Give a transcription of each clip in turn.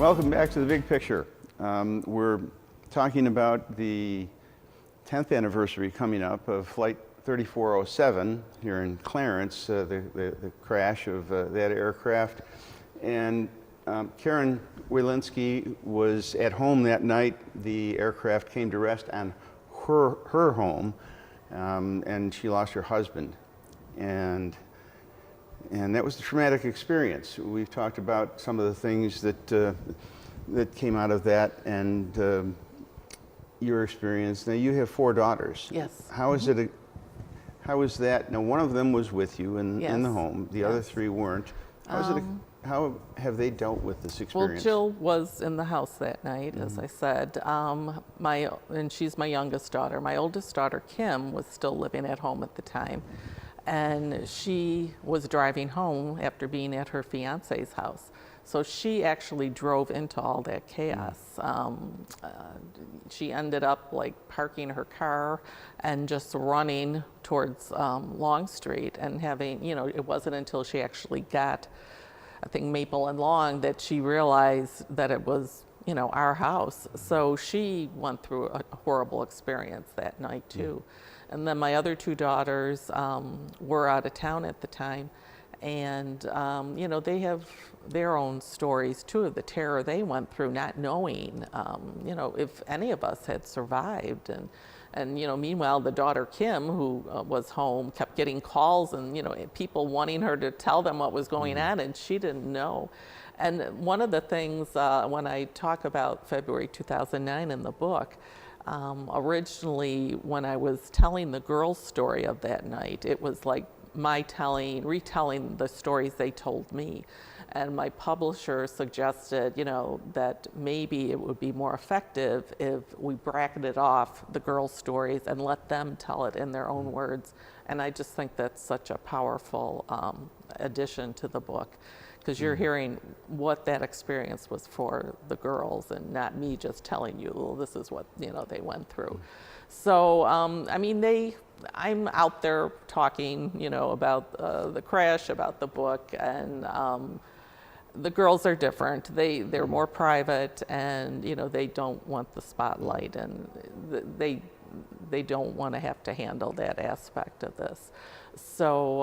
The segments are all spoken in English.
Welcome back to The Big Picture. We're talking about the 10th anniversary coming up of Flight 3407 here in Clarence, the crash of that aircraft. And Karen Wielinski was at home that night. The aircraft came to rest on her home, and she lost her husband. And that was a traumatic experience. We've talked about some of the things that came out of that, and your experience. Now you have 4 daughters. Yes. How is it? How is that? Now one of them was with you in the home. The other 3 weren't. How have they dealt with this experience? Well, Jill was in the house that night, as I said. And she's my youngest daughter. My oldest daughter, Kim, was still living at home at the time. And she was driving home after being at her fiance's house. So she actually drove into all that chaos. She ended up like parking her car and just running towards Long Street and having, it wasn't until she actually got, I think, Maple and Long that she realized that it was, our house. So she went through a horrible experience that night too. And then my other 2 daughters were out of town at the time. And, they have their own stories too of the terror they went through, not knowing, if any of us had survived. And meanwhile, the daughter Kim, who was home, kept getting calls and, people wanting her to tell them what was going on, and she didn't know. And one of the things when I talk about February 2009 in the book, originally when I was telling the girls' story of that night, it was like my retelling the stories they told me. And my publisher suggested, that maybe it would be more effective if we bracketed off the girls' stories and let them tell it in their own words. And I just think that's such a powerful addition to the book, because you're hearing what that experience was for the girls and not me just telling you, well, this is what, they went through. So, I'm out there talking, about the crash, about the book, and the girls are different. They're more private, and they don't want the spotlight, and they don't want to have to handle that aspect of this. So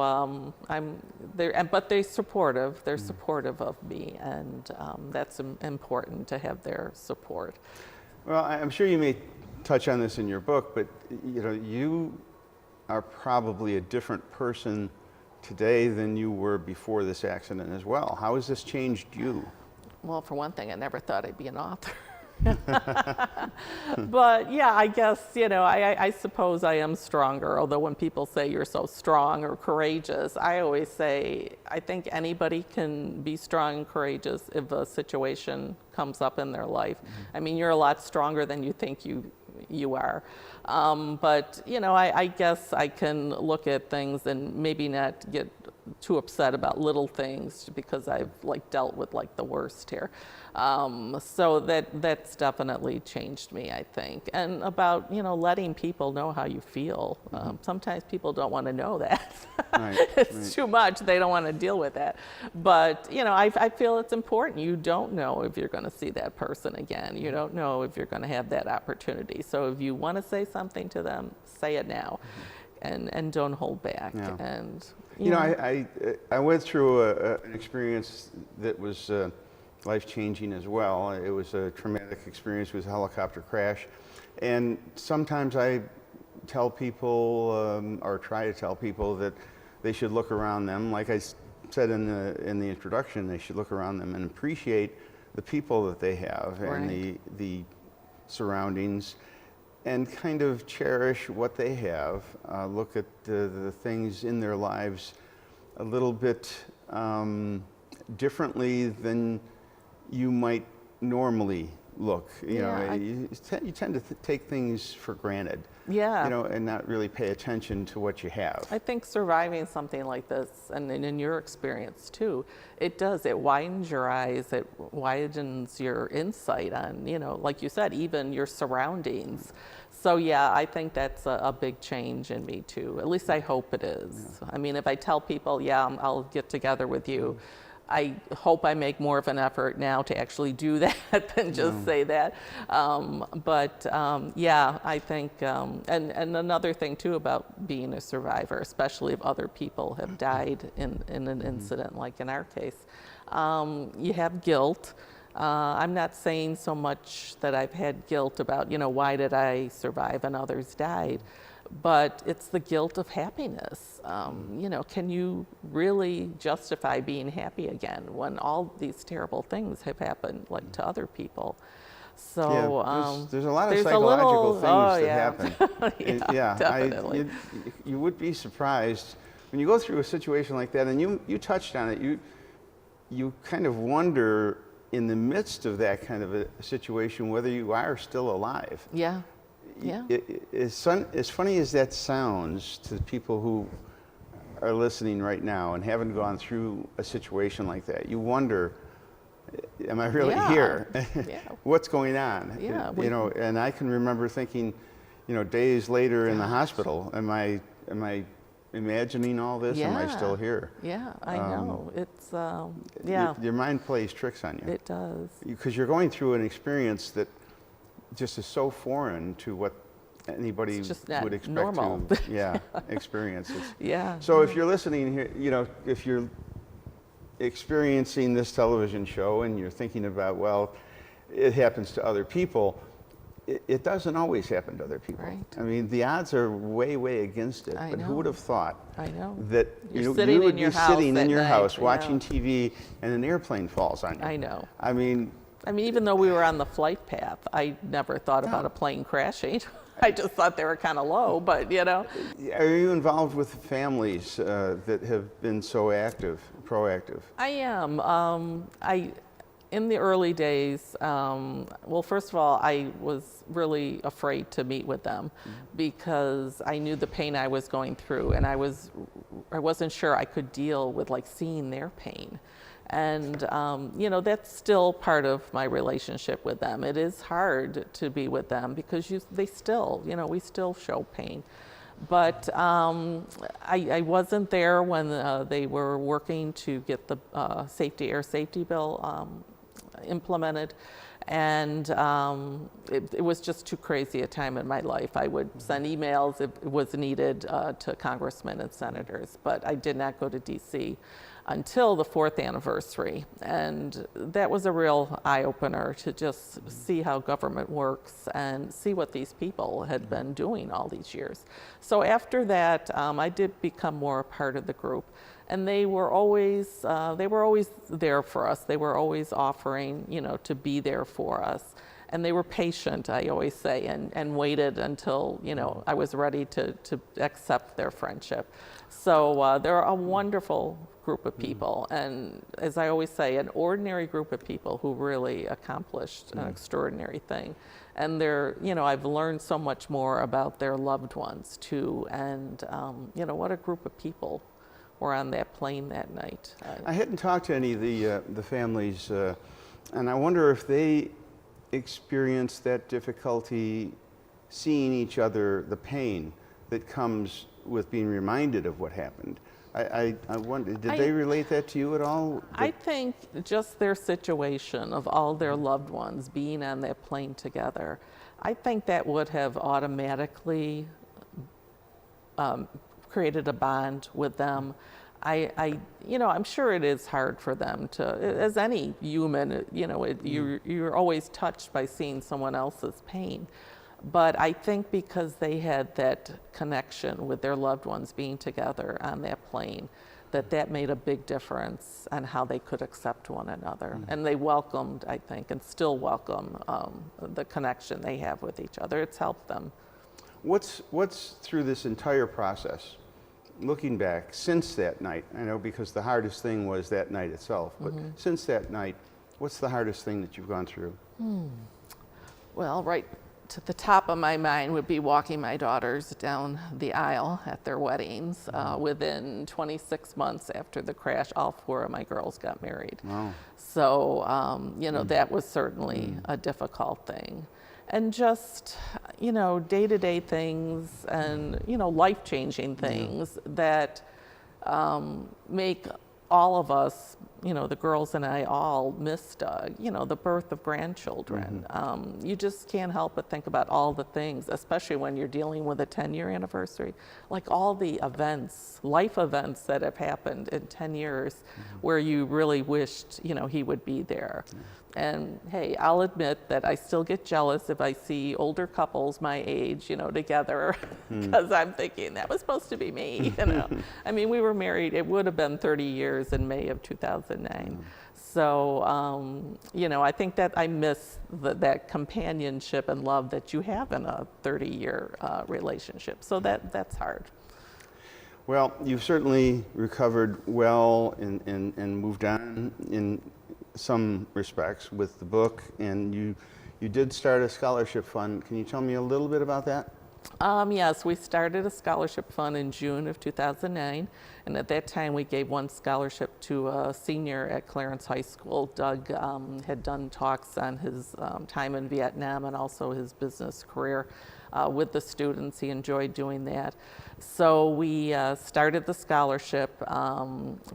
I'm there, but they're supportive. They're supportive of me, and that's important to have their support. Well, I'm sure you may touch on this in your book, but you are probably a different person today than you were before this accident as well. How has this changed you? Well, for one thing, I never thought I'd be an author. But yeah, I guess, I suppose I am stronger, although when people say you're so strong or courageous, I always say, I think anybody can be strong and courageous if a situation comes up in their life. I mean, you're a lot stronger than you think you are. But, I guess I can look at things and maybe not get too upset about little things because I've dealt with the worst here. So that's definitely changed me, I think. And about, letting people know how you feel. Sometimes people don't want to know that. It's too much. They don't want to deal with that. But, I feel it's important. You don't know if you're going to see that person again. You don't know if you're going to have that opportunity. So if you want to say something to them, say it now. And don't hold back. Yeah. And I went through an experience that was life-changing as well. It was a traumatic experience. It was a helicopter crash, and sometimes I tell people or try to tell people that they should look around them. Like I said in the introduction, they should look around them and appreciate the people that they have and the surroundings, and kind of cherish what they have. Look at the things in their lives a little bit differently than you might normally look. You tend to take things for granted. Yeah. And not really pay attention to what you have. I think surviving something like this, and in your experience too, it widens your eyes, it widens your insight on, like you said, even your surroundings. So yeah, I think that's a big change in me too. At least I hope it is. Yeah. I mean, if I tell people, yeah, I'll get together with you, I hope I make more of an effort now to actually do that than just say that. Yeah, I think, and another thing too about being a survivor, especially if other people have died in an incident like in our case, you have guilt. I'm not saying so much that I've had guilt about, why did I survive and others died, but it's the guilt of happiness. Can you really justify being happy again when all these terrible things have happened, like to other people? So there's a lot of psychological things that happen. Definitely. You would be surprised when you go through a situation like that, and you touched on it. You kind of wonder in the midst of that kind of a situation whether you are still alive. Yeah. Yeah. As funny as that sounds to people who are listening right now and haven't gone through a situation like that, you wonder, am I really here? Yeah. What's going on? Yeah, and I can remember thinking, days later in the hospital, am I imagining all this? Am I still here? Yeah, I know. It's your mind plays tricks on you. It does. Because you're going through an experience that just is so foreign to what anybody would expect normal. to experience. Yeah. So if you're listening here, if you're experiencing this television show and you're thinking about, well, it happens to other people, it doesn't always happen to other people. Right. I mean, the odds are way, way against it. I know. Who would have thought that you would be sitting in your house watching TV and an airplane falls on you? I know. I mean, even though we were on the flight path, I never thought about a plane crashing. I just thought they were kind of low, but Are you involved with families that have been so proactive? I am. In the early days, well, first of all, I was really afraid to meet with them because I knew the pain I was going through, and I wasn't sure I could deal with seeing their pain. And, that's still part of my relationship with them. It is hard to be with them because we still show pain. But I wasn't there when they were working to get the air safety bill implemented. And it was just too crazy a time in my life. I would send emails if it was needed to congressmen and senators, but I did not go to DC until the 4th anniversary. And that was a real eye-opener to just see how government works and see what these people had been doing all these years. So after that, I did become more a part of the group. And they were always there for us. They were always offering, to be there for us. And they were patient, I always say, and waited until, I was ready to accept their friendship. So they're a wonderful group of people. And as I always say, an ordinary group of people who really accomplished an extraordinary thing. And I've learned so much more about their loved ones too. And, what a group of people were on that plane that night. I hadn't talked to any of the families, and I wonder if they experienced that difficulty seeing each other, the pain that comes with being reminded of what happened. I wonder, did they relate that to you at all? I think just their situation of all their loved ones being on that plane together, I think that would have automatically created a bond with them. I'm sure it is hard for them to, as any human, you're always touched by seeing someone else's pain. But I think because they had that connection with their loved ones being together on that plane, that made a big difference on how they could accept one another. And they welcomed, I think, and still welcome the connection they have with each other. It's helped them. What's through this entire process, looking back, since that night, I know because the hardest thing was that night itself, but since that night, what's the hardest thing that you've gone through? Well, right to the top of my mind would be walking my daughters down the aisle at their weddings. Within 26 months after the crash, all 4 of my girls got married. Wow. So, that was certainly a difficult thing. And just, day-to-day things and, life-changing things that make all of us the girls and I all miss Doug, the birth of grandchildren. You just can't help but think about all the things, especially when you're dealing with a 10-year anniversary, like all the events, life events that have happened in 10 years where you really wished, he would be there. And hey, I'll admit that I still get jealous if I see older couples my age, together, because I'm thinking that was supposed to be me, I mean, we were married, it would have been 30 years in May of 2009. So, I think that I miss that companionship and love that you have in a 30-year relationship. So that's hard. Well, you've certainly recovered well and moved on in some respects with the book, and you did start a scholarship fund. Can you tell me a little bit about that? Yes, we started a scholarship fund in June of 2009, and at that time we gave one scholarship to a senior at Clarence High School. Doug had done talks on his time in Vietnam and also his business career with the students. He enjoyed doing that. So we started the scholarship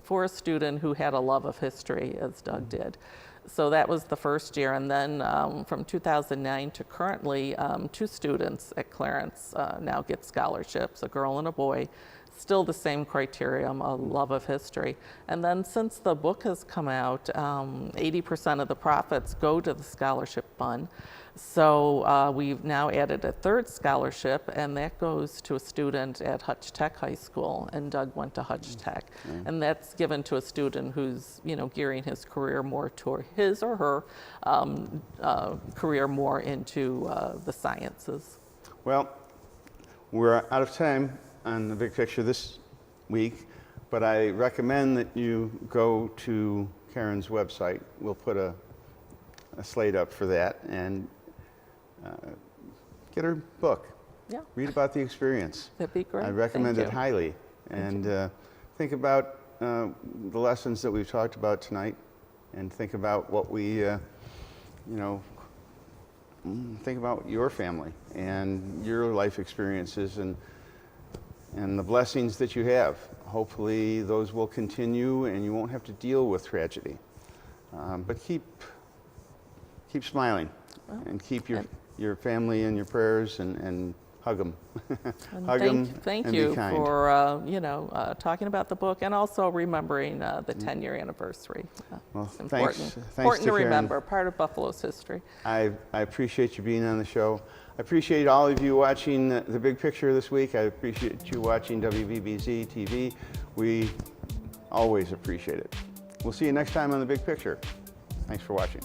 for a student who had a love of history, as Doug did. So that was the first year, and then from 2009 to currently, 2 students at Clarence now get scholarships, a girl and a boy. Still the same criterion, a love of history. And then since the book has come out, 80% of the profits go to the scholarship fund. So we've now added a 3rd scholarship, and that goes to a student at Hutch Tech High School, and Doug went to Hutch Tech. And that's given to a student who's, gearing his career more toward his or her career more into the sciences. Well, we're out of time on the big picture this week, but I recommend that you go to Karen's website. We'll put a slate up for that, and get her book. Yeah. Read about the experience. That'd be great. I recommend it highly. And think about the lessons that we've talked about tonight, and think about what we, think about your family and your life experiences and the blessings that you have. Hopefully those will continue and you won't have to deal with tragedy. But keep smiling, and keep your family in your prayers, and hug them. Hug them. Thank you for talking about the book, and also remembering the 10-year anniversary. Well, it's important. Thanks Important to Karen. remember, part of Buffalo's history. I appreciate you being on the show. I appreciate all of you watching the big picture this week. I appreciate you watching WBBZ-TV. We always appreciate it. We'll see you next time on the big picture. Thanks for watching.